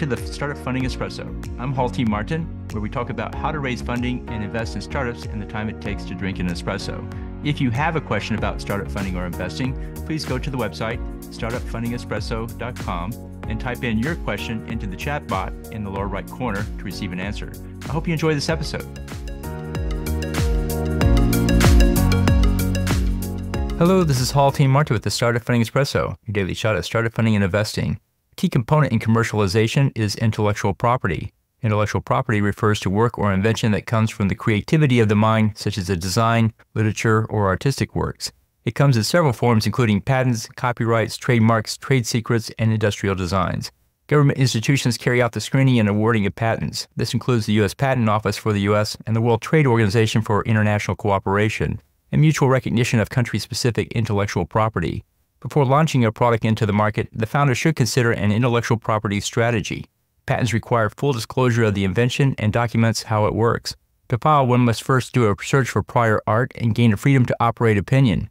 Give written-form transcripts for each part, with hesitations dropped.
to the Startup Funding Espresso. I'm Halti Martin, where we talk about how to raise funding and invest in startups and the time it takes to drink an espresso. If you have a question about startup funding or investing, please go to the website, startupfundingespresso.com, and type in your question into the chat bot in the lower right corner to receive an answer. I hope you enjoy this episode. Hello, this is Halti Martin with the Startup Funding Espresso, your daily shot at startup funding and investing. A key component in commercialization is intellectual property. Intellectual property refers to work or invention that comes from the creativity of the mind, such as a design, literature, or artistic works. It comes in several forms, including patents, copyrights, trademarks, trade secrets, and industrial designs. Government institutions carry out the screening and awarding of patents. This includes the U.S. Patent Office for the U.S. and the World Trade Organization for International Cooperation, and mutual recognition of country-specific intellectual property. Before launching a product into the market, the founder should consider an intellectual property strategy. Patents require full disclosure of the invention and documents how it works. To file, one must first do a search for prior art and gain a freedom to operate opinion.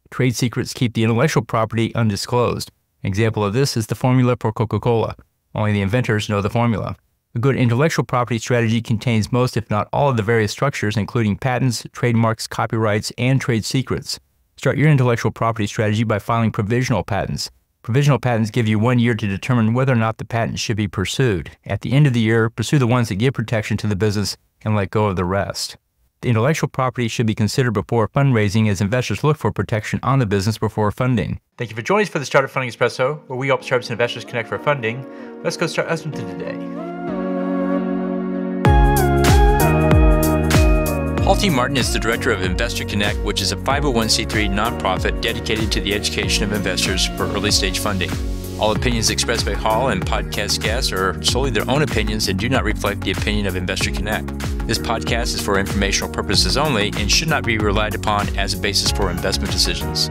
Trade secrets keep the intellectual property undisclosed. An example of this is the formula for Coca-Cola. Only the inventors know the formula. A good intellectual property strategy contains most, if not all, of the various structures, including patents, trademarks, copyrights, and trade secrets. Start your intellectual property strategy by filing provisional patents. Provisional patents give you 1 year to determine whether or not the patent should be pursued. At the end of the year, pursue the ones that give protection to the business and let go of the rest. The intellectual property should be considered before fundraising, as investors look for protection on the business before funding. Thank you for joining us for the Startup Funding Espresso, where we help startups and investors connect for funding. Let's go start listening to today. Halti Martin is the director of Investor Connect, which is a 501c3 nonprofit dedicated to the education of investors for early-stage funding. All opinions expressed by Hall and podcast guests are solely their own opinions and do not reflect the opinion of Investor Connect. This podcast is for informational purposes only and should not be relied upon as a basis for investment decisions.